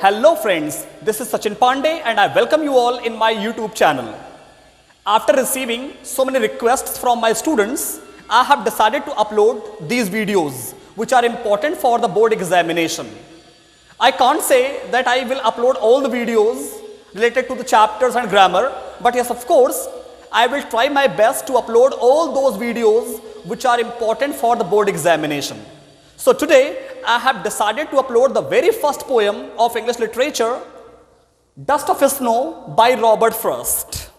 Hello friends, this is Sachin Pandey and I welcome you all in my YouTube channel. After receiving so many requests from my students, I have decided to upload these videos which are important for the board examination. I can't say that I will upload all the videos related to the chapters and grammar, but yes, of course, I will try my best to upload all those videos which are important for the board examination. So today, I have decided to upload the very first poem of English literature, Dust of Snow by Robert Frost.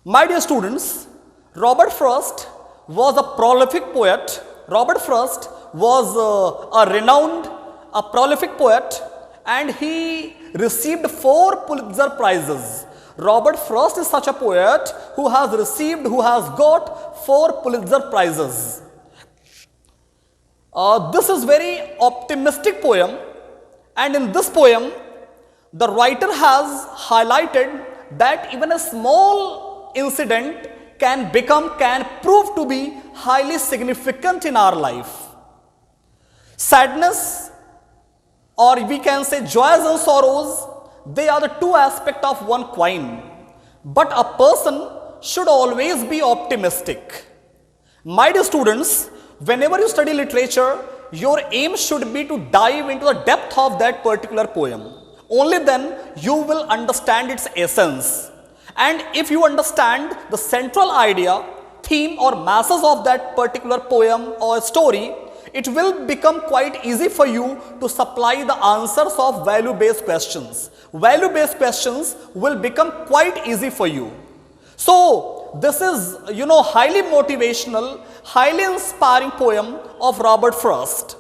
My dear students, Robert Frost was a prolific poet. Robert Frost was a prolific poet, and he received 4 Pulitzer Prizes. Robert Frost is such a poet who has got 4 Pulitzer Prizes. This is very optimistic poem, and in this poem, the writer has highlighted that even a small incident can prove to be highly significant in our life. Sadness, or we can say joys and sorrows, they are the 2 aspects of one coin. But a person should always be optimistic. My dear students, whenever you study literature, your aim should be to dive into the depth of that particular poem. Only then you will understand its essence. And if you understand the central idea, theme or masses of that particular poem or story, it will become quite easy for you to supply the answers of value-based questions. Value-based questions will become quite easy for you. So, this is, highly motivational, highly inspiring poem of Robert Frost.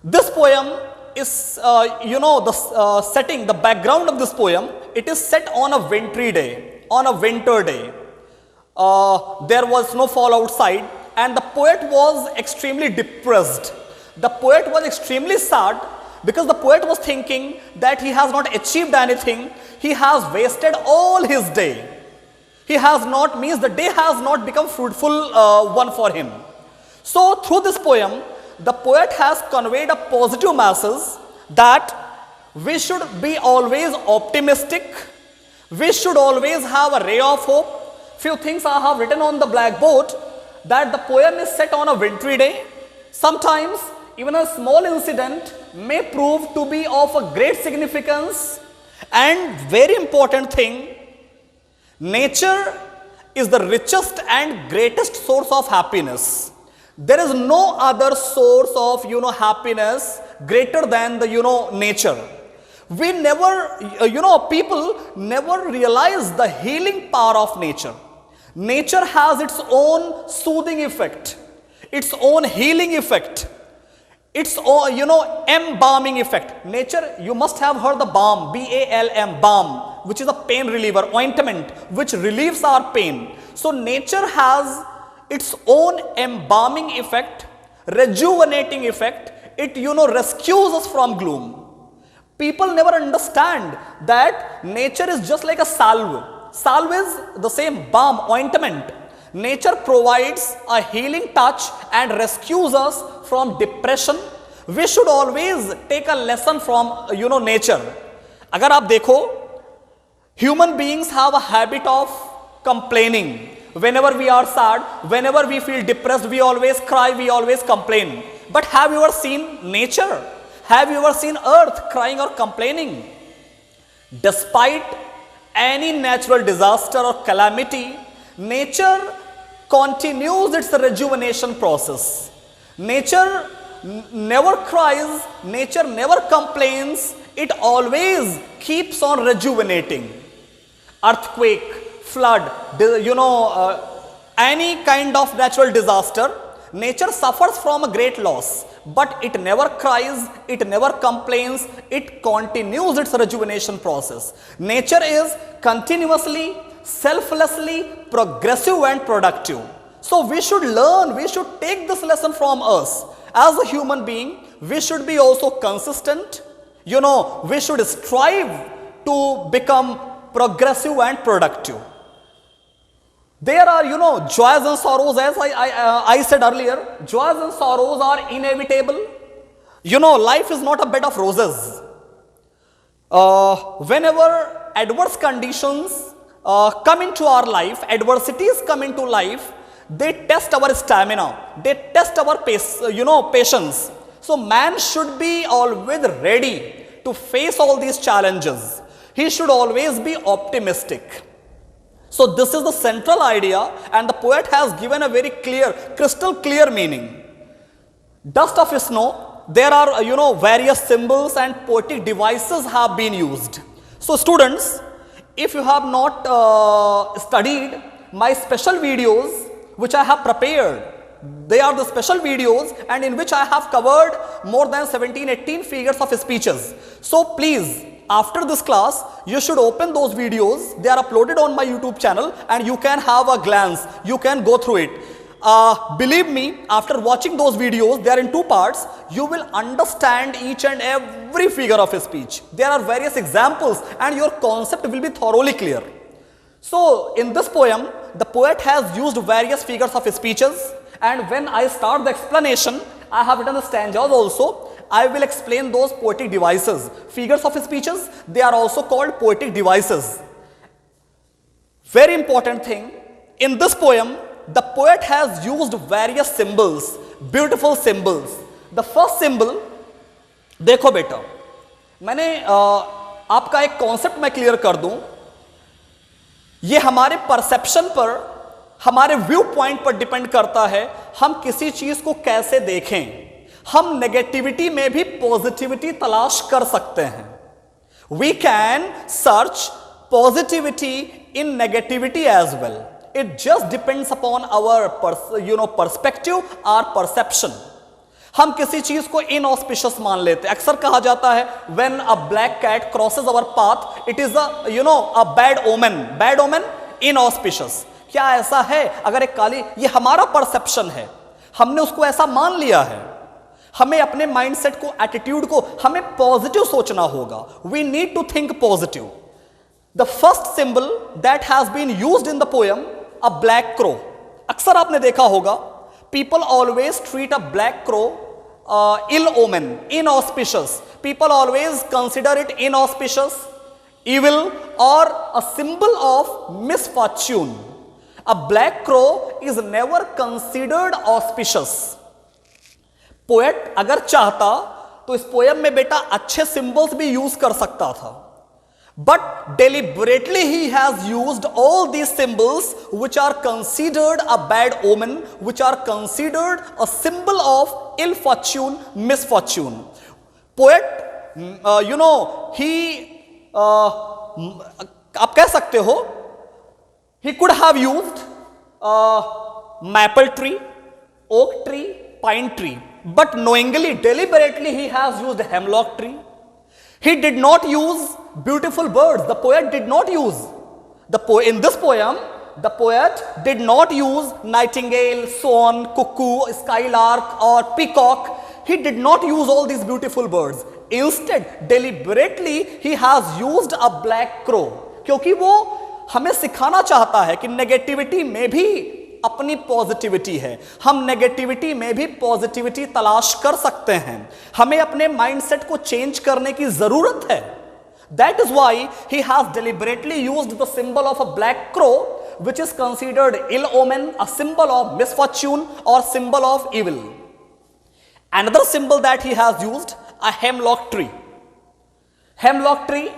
This poem is, setting, the background of this poem, it is set on a wintry day, on a winter day. There was snowfall outside, and the poet was extremely depressed. The poet was extremely sad because the poet was thinking that he has not achieved anything. He has wasted all his day. The day has not become fruitful one for him. So through this poem, the poet has conveyed a positive message that we should be always optimistic. We should always have a ray of hope. Few things I have written on the blackboard, that the poem is set on a wintry day. Sometimes even a small incident may prove to be of a great significance. And very important thing, nature is the richest and greatest source of happiness. There is no other source of, happiness greater than the, nature. We never, people never realize the healing power of nature. Nature has its own soothing effect, its own healing effect, its own, embalming effect. Nature, you must have heard the balm, B-A-L-M, balm, which is a pain reliever, ointment, which relieves our pain. So nature has its own embalming effect, rejuvenating effect. It, rescues us from gloom. People never understand that nature is just like a salve. Salve is the same balm, ointment. Nature provides a healing touch and rescues us from depression. We should always take a lesson from, nature. Agar aap dekho, human beings have a habit of complaining. Whenever we are sad, whenever we feel depressed, we always cry, we always complain. But have you ever seen nature? Have you ever seen earth crying or complaining? Despite any natural disaster or calamity, nature continues its rejuvenation process. Nature never cries, nature never complains, it always keeps on rejuvenating. Earthquake, flood, any kind of natural disaster, nature suffers from a great loss, but it never cries, it never complains, it continues its rejuvenation process. Nature is continuously, selflessly progressive and productive. So we should learn, we should take this lesson from us. As a human being, we should be also consistent. We should strive to become progressive and productive. There are, joys and sorrows, as I said earlier, joys and sorrows are inevitable. Life is not a bed of roses. Whenever adverse conditions come into our life, adversities come into life, they test our stamina, they test our patience. So man should be always ready to face all these challenges. He should always be optimistic. So this is the central idea, and the poet has given a very clear, crystal clear meaning. Dust of snow, there are various symbols and poetic devices have been used. So students, if you have not studied my special videos which I have prepared, they are the special videos and in which I have covered more than 17-18 figures of speeches. So please, after this class, you should open those videos. They are uploaded on my YouTube channel and you can have a glance. You can go through it. Believe me, after watching those videos, they are in two parts. You will understand each and every figure of a speech. There are various examples and your concept will be thoroughly clear. So in this poem, the poet has used various figures of speeches, and when I start the explanation, I have written the stanzas also. I will explain those poetic devices. Figures of speeches, they are also called poetic devices. Very important thing, in this poem, the poet has used various symbols, beautiful symbols. The first symbol, देखो बेटा, मैंने आपका एक concept मैं clear कर दूं. ये हमारे परसेप्शन पर, हमारे व्यू पॉइंट पर डिपेंड करता है, हम किसी चीज को कैसे देखें. हम नेगेटिविटी में भी पॉजिटिविटी तलाश कर सकते हैं. We can search positivity in negativity as well. It just depends upon our perspective, our perception. हम किसी चीज को inauspicious मान लेते हैं. अक्सर कहा जाता है when a black cat crosses our path, it is a bad omen. Bad omen, inauspicious. क्या ऐसा है? अगर एक काली, ये हमारा परसेप्शन है, हमने उसको ऐसा मान लिया है. हमें अपने माइंडसेट को, एटीट्यूड को हमें पॉजिटिव सोचना होगा. We need to think positive. The first symbol that has been used in the poem, a black crow. अक्सर आपने देखा होगा, people always treat a black crow ill omen, inauspicious. People always consider it inauspicious, evil, or a symbol of misfortune. A black crow is never considered auspicious. Poet अगर चाहता तो इस poem में बेटा अच्छे सिंबल्स भी यूज कर सकता था. But deliberately he has used all these symbols which are considered a bad omen, which are considered a symbol of ill fortune, misfortune. Poet, he, आप कह सकते हो, he could have used maple tree, oak tree, pine tree, but knowingly, deliberately he has used hemlock tree. He did not use beautiful birds. The poet did not use. In this poem, the poet did not use nightingale, swan, cuckoo, skylark or peacock. He did not use all these beautiful birds. Instead, deliberately, he has used a black crow. क्योंकि वो हमें सिखाना चाहता है कि negativity में भी अपनी पॉजिटिविटी है. हम नेगेटिविटी में भी पॉजिटिविटी तलाश कर सकते हैं. हमें अपने माइंडसेट को चेंज करने की जरूरत है. That is why he has deliberately used the symbol of a black crow, which is considered ill omen, a symbol of misfortune or symbol of evil. Another symbol that he has used, a hemlock tree. Hemlock tree,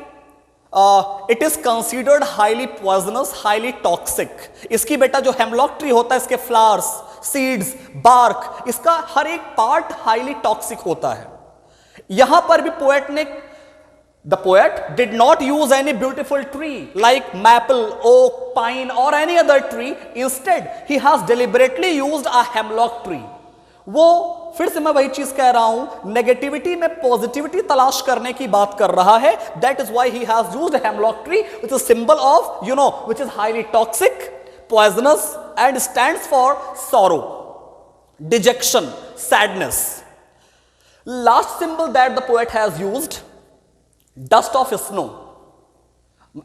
it is considered highly poisonous, highly toxic. इसकी बेटा जो hemlock tree होता है, इसके flowers, seeds, bark, इसका हर एक part highly toxic होता है. यहां पर भी पोएट ने, the poet did not use any beautiful tree like maple, oak, pine or any other tree. Instead, he has deliberately used a hemlock tree. वो फिर से मैं वही चीज कह रहा हूं, नेगेटिविटी में पॉजिटिविटी तलाश करने की बात कर रहा है. That is why he has used a hemlock tree, which is a symbol of, which is highly toxic, poisonous and stands for sorrow, dejection, sadness. Last symbol that the poet has used, dust of snow.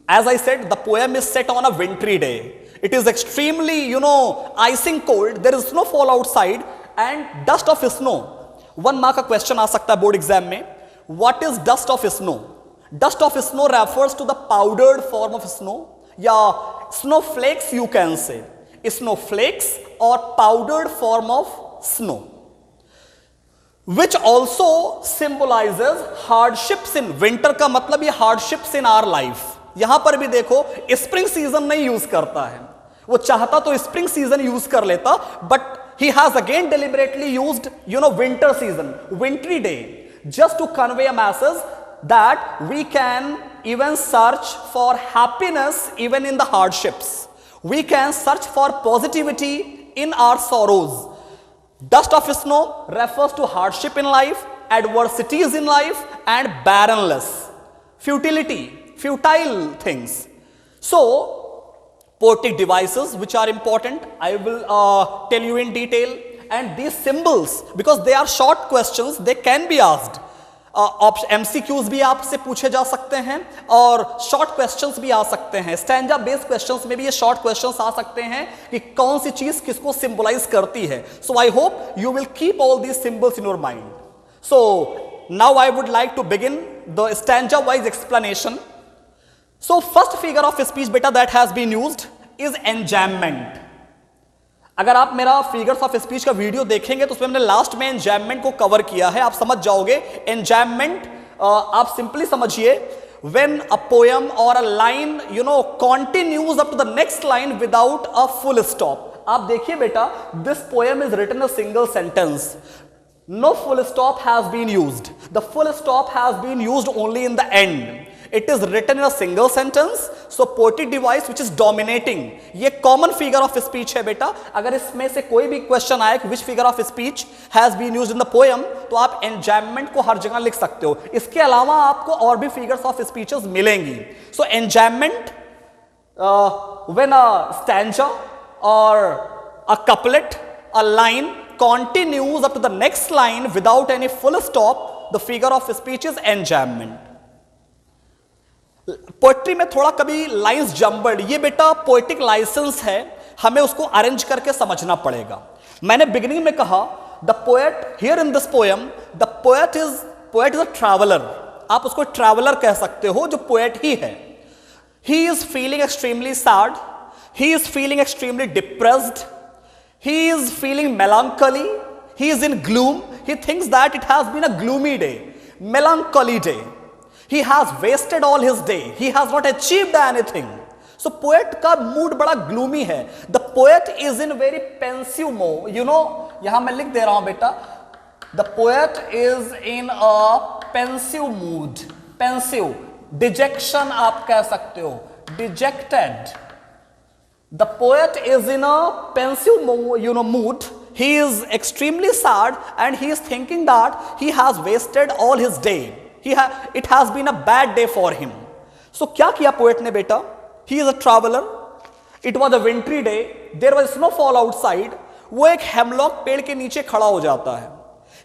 As I said, the poem is set on a wintry day. It is extremely, icing cold. There is snowfall outside and dust of snow. 1 mark का question आ सकता है board exam में. What is dust of snow? Dust of snow refers to the powdered form of snow, या snowflakes you can say, snowflakes or powdered form of snow, which also symbolizes hardships in winter. का मतलब ये hardships in our life. यहां पर भी देखो spring season नहीं use करता है, वो चाहता तो स्प्रिंग सीजन यूज कर लेता, but he has again deliberately used winter season, wintry day, just to convey a message that we can even search for happiness even in the hardships. We can search for positivity in our sorrows. Dust of snow refers to hardship in life, adversities in life, and barrenness, futility, futile things. So poetic devices which are important, I will tell you in detail, and these symbols, because they are short questions, they can be asked. MCQs भी आपसे पूछे जा सकते हैं और short questions भी आ सकते हैं. स्टैंजा बेस्ड क्वेश्चंस में भी ये शॉर्ट क्वेश्चंस आ सकते हैं कि कौन सी चीज किसको सिंबलाइज करती है. So I hope you will keep all these symbols in your mind. So now I would like to begin the stanza wise explanation. So first figure of speech beta that has been used is enjambment. अगर आप मेरा figures of speech का video देखेंगे तो उसमें हमने last में enjambment को कवर किया है, आप समझ जाओगे. enjambment आप सिंपली समझिए when a poem or a line continues up to the next line without a full stop. आप देखिए बेटा, this poem is written a single sentence. No full stop has been used. The full stop has been used only in the end. It is written in a single sentence. So poetic device which is dominating, ये common figure of speech है बेटा. अगर इसमें से कोई भी question आए कि which figure of speech has been used in the poem, तो आप enjambment को हर जगह लिख सकते हो. इसके अलावा आपको और भी figures of speeches मिलेंगी. So enjambment, when a stanza or a couplet, a line continues up to the next line without any full stop, the figure of speech is enjambment. Poetry में थोड़ा कभी लाइंस जम्बल्ड, ये बेटा poetic licence है, हमें उसको arrange करके समझना पड़ेगा. मैंने बिगिनिंग में कहा the poet here in this poem, the poet is a traveller. आप उसको ट्रैवलर कह सकते हो जो पोएट ही है. He is feeling extremely sad, he is feeling extremely depressed, he is feeling melancholy, he is in gloom. He thinks that it has been a gloomy day, melancholy day. He has wasted all his day. He has not achieved anything. So poet का mood बड़ा gloomy है. The poet is in very pensive mode. यहाँ मैं लिख दे रहा हूं बेटा. The poet is in a pensive mood. Pensive, dejection आप कह सकते हो. Dejected. The poet is in a pensive mood. He is extremely sad and he is thinking that he has wasted all his day. It has been a bad day for him. So क्या किया poet ने बेटा? He is a traveler. It was a wintry day. There was snowfall outside. वो एक hemlock पेड़ के नीचे खड़ा हो जाता है.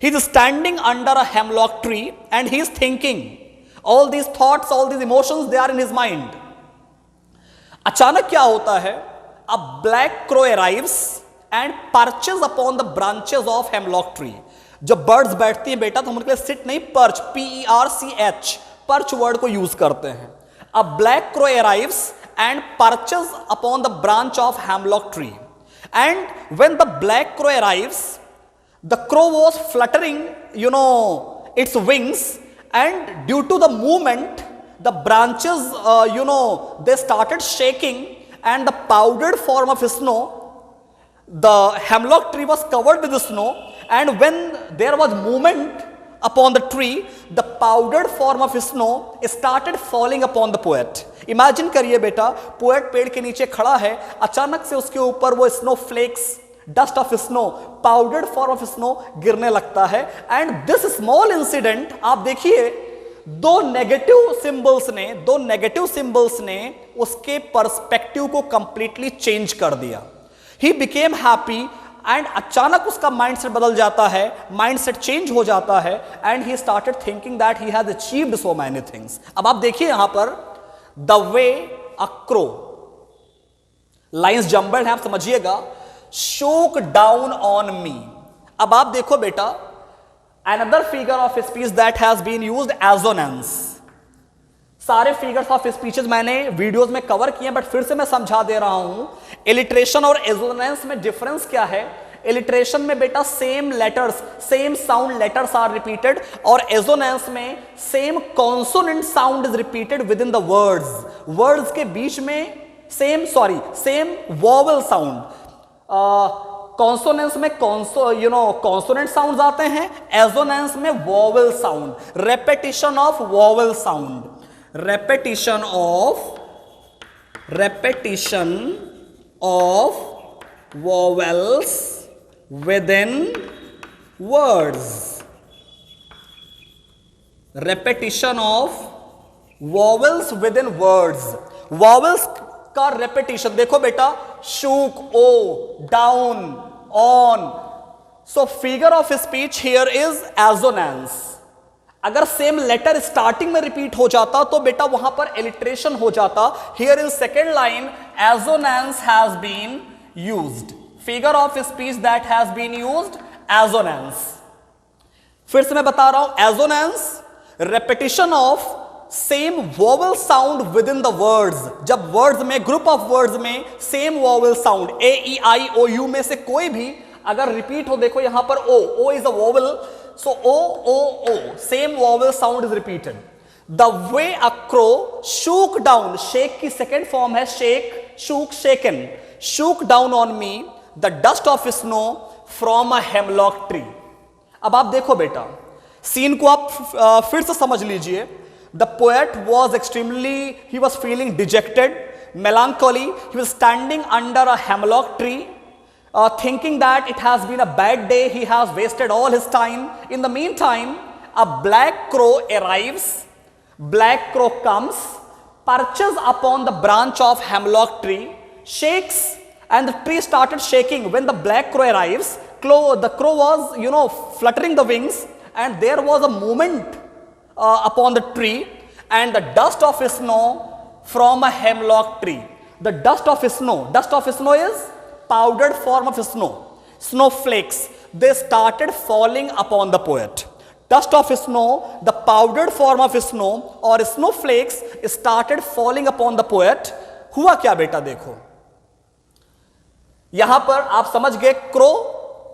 He is standing under a hemlock tree and he is thinking. All these thoughts, all these emotions, they are in his mind. अचानक क्या होता है? A black crow arrives and perches upon the branches of hemlock tree. जब birds बैठती हैं बेटा तो हम उनके लिए सिट नहीं, पर्च, PERCH, पर्च वर्ड को यूज करते हैं. A black crow arrives and perches upon the branch of hemlock tree. And when the black crow arrives, the crow was fluttering its wings, and due to the movement the branches they started shaking and the powdered form of snow, the hemlock tree was covered with snow. And when there was movement upon the tree, the powdered form of snow started falling upon the poet. Imagine करिए बेटा, poet पेड़ के नीचे खड़ा है, अचानक से उसके ऊपर वो snow flakes, dust of snow, powdered form of snow गिरने लगता है. And this small incident, आप देखिए दो नेगेटिव सिंबल्स ने उसके पर्सपेक्टिव को कंप्लीटली चेंज कर दिया. He became happy एंड अचानक उसका माइंडसेट बदल जाता है, माइंडसेट चेंज हो जाता है, and he started thinking that he has achieved so many things. अब आप देखिए यहां पर the way a crow, lines jumbled है, आप समझिएगा. शोक डाउन ऑन मी. अब आप देखो बेटा, another figure of speech that has been used, assonance. सारे फिगर्स ऑफ स्पीचेस मैंने वीडियोस में कवर किए, बट फिर से मैं समझा दे रहा हूं। इलिट्रेशन और एजोनेंस में डिफरेंस क्या है? इलिट्रेशन में बेटा same letters, same sound letters are repeated, और एजोनेंस में same consonant sound is repeated within the words. Words के बीच में सेम वॉवल साउंड। कॉन्सोनेंस में कॉन्सोनेंट साउंड्स आते हैं, एजोनेंस में vowel sound. Repetition of vowel sound, repetition of vowels within words, repetition of vowels within words। vowels का repetition देखो बेटा, shook, o, down, on। so figure of speech here is assonance। अगर same letter starting में repeat हो जाता तो बेटा वहां पर इलिट्रेशन हो जाता। Here in second line assonance has been used, figure of speech that has been used, assonance. फिर से मैं बता रहा हूं, assonance repetition of same vowel sound within the words. जब वर्ड्स में, ग्रुप ऑफ वर्ड्स में same vowel sound A E I O U में से कोई भी अगर रिपीट हो, देखो यहां पर O is a vowel, so o, same vowel sound is repeated। the way a crow shook down, shake की second form है shake, shook, shaken, shook down on me the dust of snow from a hemlock tree। अब आप देखो बेटा, scene को आप फिर से समझ लीजिए। the poet was he was feeling dejected, melancholy, he was standing under a hemlock tree, thinking that it has been a bad day, he has wasted all his time। in the meantime a black crow arrives, black crow comes, perches upon the branch of hemlock tree, shakes, and the tree started shaking when the black crow arrives। the crow was fluttering the wings, and there was a movement upon the tree, and the dust of snow from a hemlock tree, the dust of snow is powdered form of snow, snowflakes, they started falling upon the poet। dust of snow, the powdered form of snow or snowflakes started falling upon the poet। हुआ क्या बेटा? देखो यहां पर आप समझ गए, crow,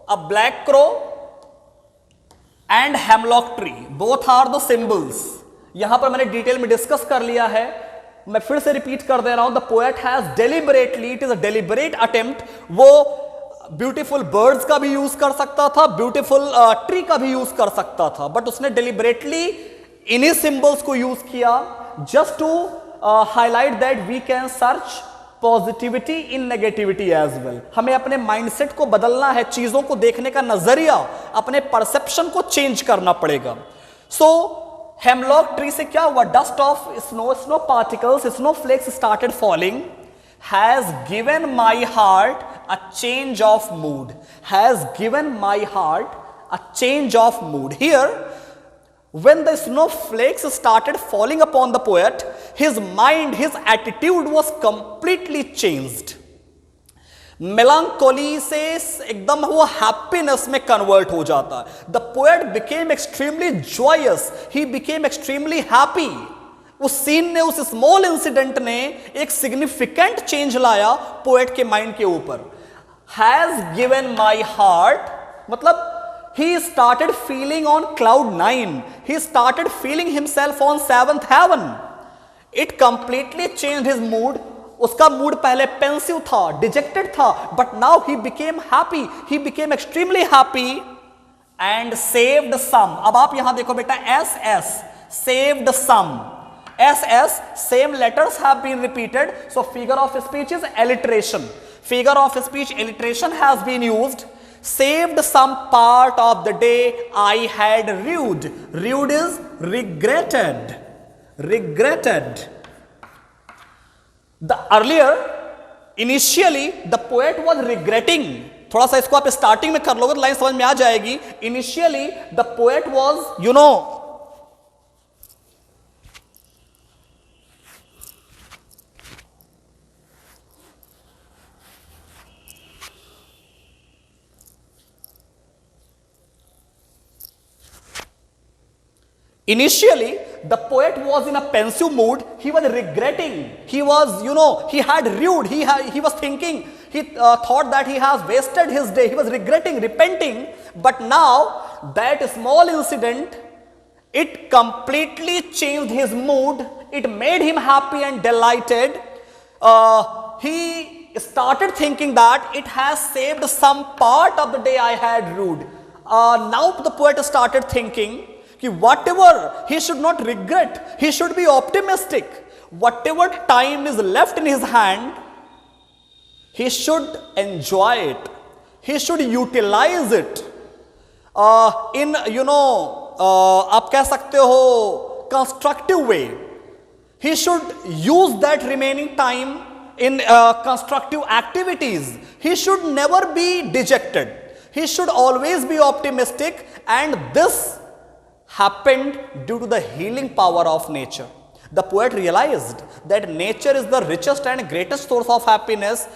a black crow and hemlock tree, both are the symbols. यहां पर मैंने डिटेल में डिस्कस कर लिया है, मैं फिर से रिपीट कर दे रहा हूं। The poet has deliberately, it is a deliberate attempt. वो ब्यूटीफुल बर्ड्स का भी यूज कर सकता था, ब्यूटीफुल ट्री का भी यूज कर सकता था, बट उसने डेलिबरेटली इन्हीं सिंबल्स को यूज किया just to highlight that we can search positivity in negativity as well. हमें अपने माइंडसेट को बदलना है, चीजों को देखने का नजरिया, अपने परसेप्शन को चेंज करना पड़ेगा। सो हेमलॉक ट्री से क्या हुआ? Dust of snow particles, snowflakes started falling, has given my heart a change of mood, has given my heart a change of mood. Here when the snowflakes started falling upon the poet, his mind, his attitude was completely changed। melancholy से एकदम वो happiness में convert हो जाता है। the poet became extremely joyous, he became extremely happy। उस scene ने, उस स्मॉल इंसिडेंट ने एक सिग्निफिकेंट चेंज लाया पोएट के माइंड के ऊपर। हैज गिवन माई हार्ट मतलब he started feeling on cloud 9, he started feeling himself on 7th heaven। it completely changed his mood। उसका मूड पहले पेंसिव था, डिजेक्टेड था, but now he became happy, he became extremely happy and saved some। अब आप यहां देखो बेटा, SS saved some, SS same letters have been repeated, so figure of speech is alliteration, figure of speech alliteration has been used। saved some part of the day I had rued, rued is regretted, regretted। the earlier initially the poet was regretting, थोड़ा सा इसको आप starting में कर लोगे तो line समझ में आ जाएगी। initially the poet was initially the poet was in a pensive mood. He was regretting. He was, he had rued. He was thinking. He thought that he has wasted his day. He was regretting, repenting. But now that small incident, it completely changed his mood. It made him happy and delighted. He started thinking that it has saved some part of the day I had rued. Now the poet started thinking, whatever, he should not regret, he should be optimistic. Whatever time is left in his hand, he should enjoy it, he should utilize it in, आप कह सकते हो, constructive way. He should use that remaining time in constructive activities. He should never be dejected. He should always be optimistic, and this happened due to the healing power of nature. The poet realized that nature is the richest and greatest source of happiness.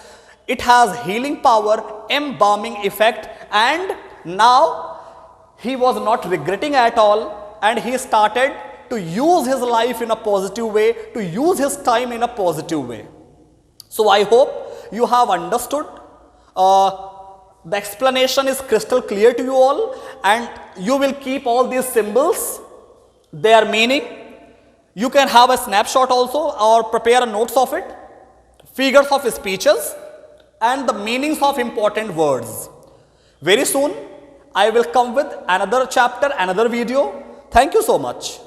It has healing power, embalming effect, and now he was not regretting at all, and he started to use his life in a positive way, to use his time in a positive way. So I hope you have understood. The explanation is crystal clear to you all, and you will keep all these symbols, their meaning. You can have a snapshot also, or prepare notes of it, figures of speeches, and the meanings of important words. Very soon, I will come with another chapter, another video. Thank you so much.